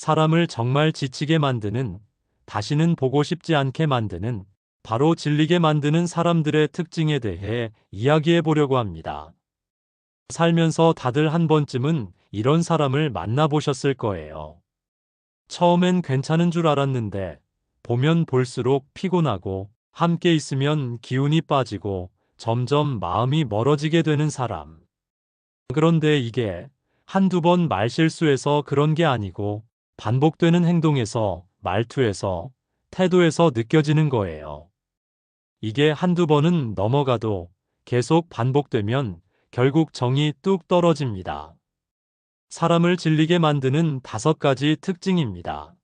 사람을 정말 지치게 만드는, 다시는 보고 싶지 않게 만드는, 바로 질리게 만드는 사람들의 특징에 대해 이야기해 보려고 합니다. 살면서 다들 한 번쯤은 이런 사람을 만나보셨을 거예요. 처음엔 괜찮은 줄 알았는데, 보면 볼수록 피곤하고, 함께 있으면 기운이 빠지고, 점점 마음이 멀어지게 되는 사람. 그런데 이게 한두 번 말실수해서 그런 게 아니고, 반복되는 행동에서, 말투에서, 태도에서 느껴지는 거예요. 이게 한두 번은 넘어가도 계속 반복되면 결국 정이 뚝 떨어집니다. 사람을 질리게 만드는 5가지 특징입니다.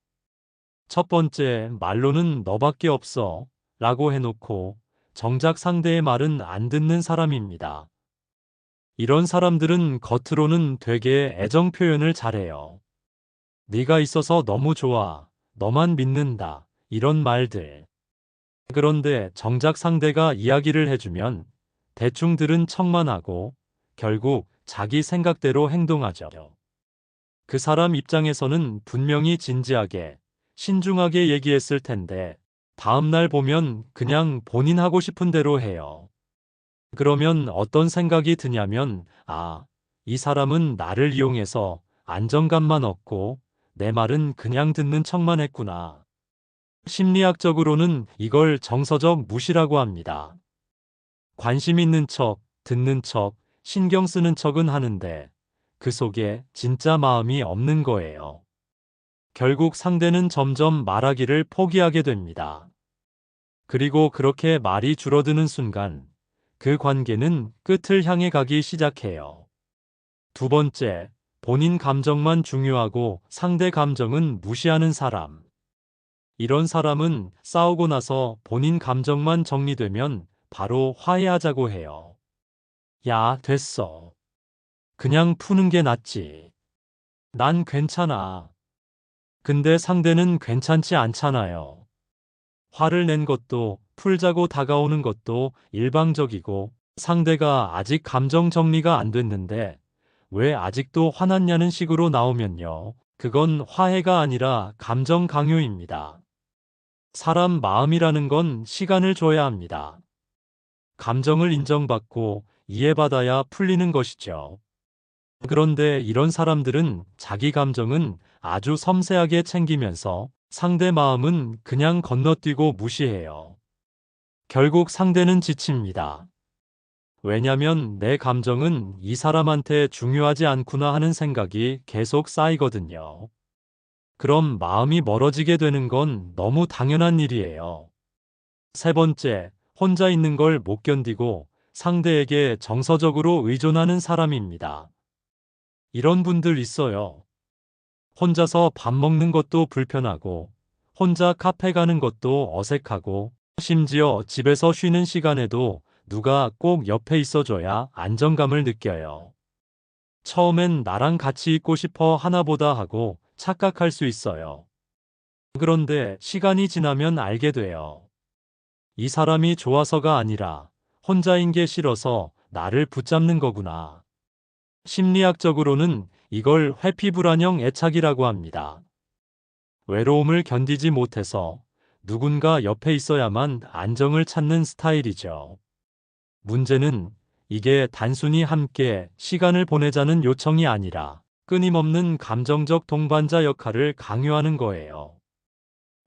첫 번째, 말로는 너밖에 없어 라고 해놓고 정작 상대의 말은 안 듣는 사람입니다. 이런 사람들은 겉으로는 되게 애정 표현을 잘해요. 네가 있어서 너무 좋아, 너만 믿는다, 이런 말들. 그런데 정작 상대가 이야기를 해주면 대충 들은 척만 하고 결국 자기 생각대로 행동하죠. 그 사람 입장에서는 분명히 진지하게, 신중하게 얘기했을 텐데 다음날 보면 그냥 본인 하고 싶은 대로 해요. 그러면 어떤 생각이 드냐면, 아, 이 사람은 나를 이용해서 안정감만 얻고 내 말은 그냥 듣는 척만 했구나. 심리학적으로는 이걸 정서적 무시라고 합니다. 관심 있는 척, 듣는 척, 신경 쓰는 척은 하는데 그 속에 진짜 마음이 없는 거예요. 결국 상대는 점점 말하기를 포기하게 됩니다. 그리고 그렇게 말이 줄어드는 순간 그 관계는 끝을 향해 가기 시작해요. 두 번째, 본인 감정만 중요하고 상대 감정은 무시하는 사람. 이런 사람은 싸우고 나서 본인 감정만 정리되면 바로 화해하자고 해요. 야, 됐어. 그냥 푸는 게 낫지. 난 괜찮아. 근데 상대는 괜찮지 않잖아요. 화를 낸 것도, 풀자고 다가오는 것도 일방적이고 상대가 아직 감정 정리가 안 됐는데 왜 아직도 화났냐는 식으로 나오면요. 그건 화해가 아니라 감정 강요입니다. 사람 마음이라는 건 시간을 줘야 합니다. 감정을 인정받고 이해받아야 풀리는 것이죠. 그런데 이런 사람들은 자기 감정은 아주 섬세하게 챙기면서 상대 마음은 그냥 건너뛰고 무시해요. 결국 상대는 지칩니다. 왜냐면 내 감정은 이 사람한테 중요하지 않구나 하는 생각이 계속 쌓이거든요. 그럼 마음이 멀어지게 되는 건 너무 당연한 일이에요. 세 번째, 혼자 있는 걸 못 견디고 상대에게 정서적으로 의존하는 사람입니다. 이런 분들 있어요. 혼자서 밥 먹는 것도 불편하고, 혼자 카페 가는 것도 어색하고, 심지어 집에서 쉬는 시간에도 누가 꼭 옆에 있어줘야 안정감을 느껴요. 처음엔 나랑 같이 있고 싶어 하나보다 하고 착각할 수 있어요. 그런데 시간이 지나면 알게 돼요. 이 사람이 좋아서가 아니라 혼자인 게 싫어서 나를 붙잡는 거구나. 심리학적으로는 이걸 회피불안형 애착이라고 합니다. 외로움을 견디지 못해서 누군가 옆에 있어야만 안정을 찾는 스타일이죠. 문제는 이게 단순히 함께 시간을 보내자는 요청이 아니라 끊임없는 감정적 동반자 역할을 강요하는 거예요.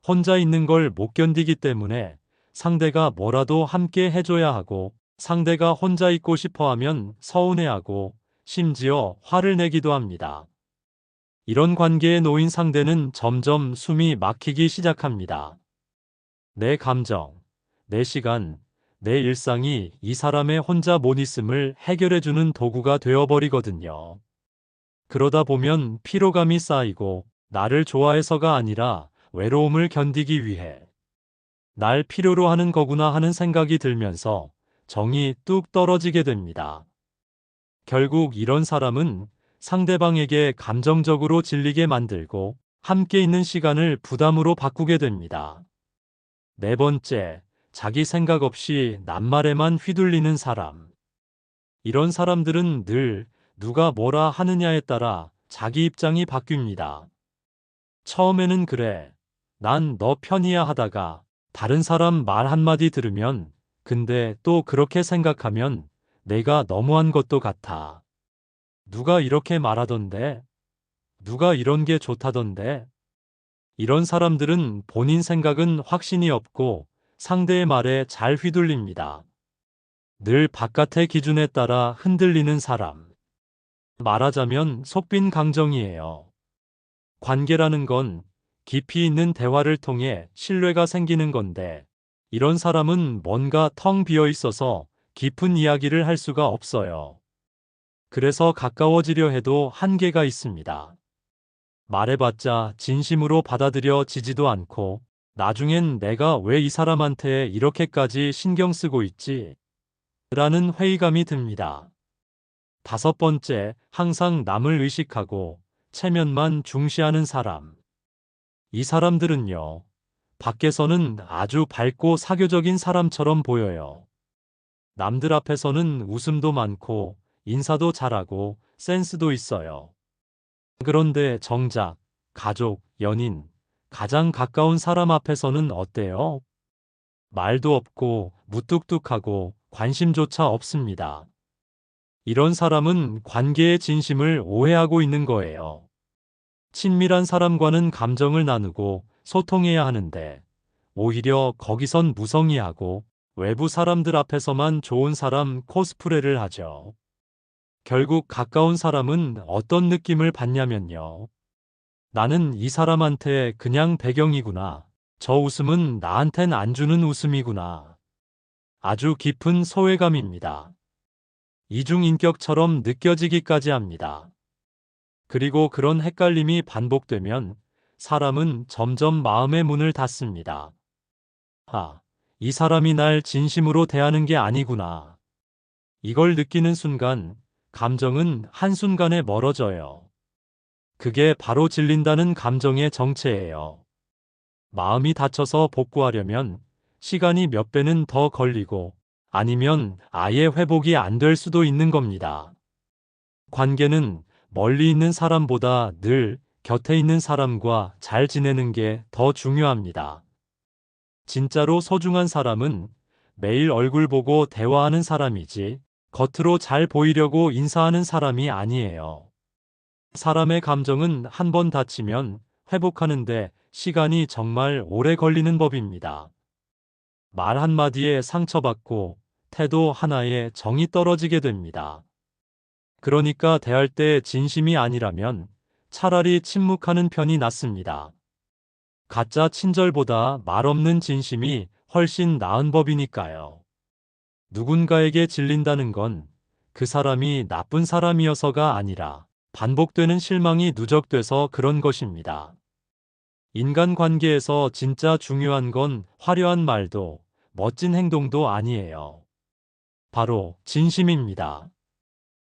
혼자 있는 걸 못 견디기 때문에 상대가 뭐라도 함께 해줘야 하고 상대가 혼자 있고 싶어 하면 서운해하고 심지어 화를 내기도 합니다. 이런 관계에 놓인 상대는 점점 숨이 막히기 시작합니다. 내 감정, 내 시간, 내 일상이 이 사람의 혼자 못 있음을 해결해주는 도구가 되어버리거든요. 그러다 보면 피로감이 쌓이고 나를 좋아해서가 아니라 외로움을 견디기 위해 날 필요로 하는 거구나 하는 생각이 들면서 정이 뚝 떨어지게 됩니다. 결국 이런 사람은 상대방에게 감정적으로 질리게 만들고 함께 있는 시간을 부담으로 바꾸게 됩니다. 네 번째, 자기 생각 없이 낱말에만 휘둘리는 사람. 이런 사람들은 늘 누가 뭐라 하느냐에 따라 자기 입장이 바뀝니다. 처음에는 그래. 난 너 편이야 하다가 다른 사람 말 한마디 들으면 근데 또 그렇게 생각하면 내가 너무한 것도 같아. 누가 이렇게 말하던데? 누가 이런 게 좋다던데? 이런 사람들은 본인 생각은 확신이 없고 상대의 말에 잘 휘둘립니다. 늘 바깥의 기준에 따라 흔들리는 사람. 말하자면 속빈 강정이에요. 관계라는 건 깊이 있는 대화를 통해 신뢰가 생기는 건데, 이런 사람은 뭔가 텅 비어 있어서 깊은 이야기를 할 수가 없어요. 그래서 가까워지려 해도 한계가 있습니다. 말해봤자 진심으로 받아들여지지도 않고, 나중엔 내가 왜 이 사람한테 이렇게까지 신경 쓰고 있지? 라는 회의감이 듭니다. 다섯 번째, 항상 남을 의식하고 체면만 중시하는 사람. 이 사람들은요, 밖에서는 아주 밝고 사교적인 사람처럼 보여요. 남들 앞에서는 웃음도 많고 인사도 잘하고 센스도 있어요. 그런데 정작 가족, 연인, 가장 가까운 사람 앞에서는 어때요? 말도 없고 무뚝뚝하고 관심조차 없습니다. 이런 사람은 관계의 진심을 오해하고 있는 거예요. 친밀한 사람과는 감정을 나누고 소통해야 하는데 오히려 거기선 무성의하고 외부 사람들 앞에서만 좋은 사람 코스프레를 하죠. 결국 가까운 사람은 어떤 느낌을 받냐면요. 나는 이 사람한테 그냥 배경이구나. 저 웃음은 나한텐 안 주는 웃음이구나. 아주 깊은 소외감입니다. 이중인격처럼 느껴지기까지 합니다. 그리고 그런 헷갈림이 반복되면 사람은 점점 마음의 문을 닫습니다. 이 사람이 날 진심으로 대하는 게 아니구나. 이걸 느끼는 순간 감정은 한순간에 멀어져요. 그게 바로 질린다는 감정의 정체예요. 마음이 다쳐서 복구하려면 시간이 몇 배는 더 걸리고 아니면 아예 회복이 안 될 수도 있는 겁니다. 관계는 멀리 있는 사람보다 늘 곁에 있는 사람과 잘 지내는 게 더 중요합니다. 진짜로 소중한 사람은 매일 얼굴 보고 대화하는 사람이지 겉으로 잘 보이려고 인사하는 사람이 아니에요. 사람의 감정은 한 번 다치면 회복하는데 시간이 정말 오래 걸리는 법입니다. 말 한마디에 상처받고 태도 하나에 정이 떨어지게 됩니다. 그러니까 대할 때 진심이 아니라면 차라리 침묵하는 편이 낫습니다. 가짜 친절보다 말 없는 진심이 훨씬 나은 법이니까요. 누군가에게 질린다는 건 그 사람이 나쁜 사람이어서가 아니라 반복되는 실망이 누적돼서 그런 것입니다. 인간관계에서 진짜 중요한 건 화려한 말도 멋진 행동도 아니에요. 바로 진심입니다.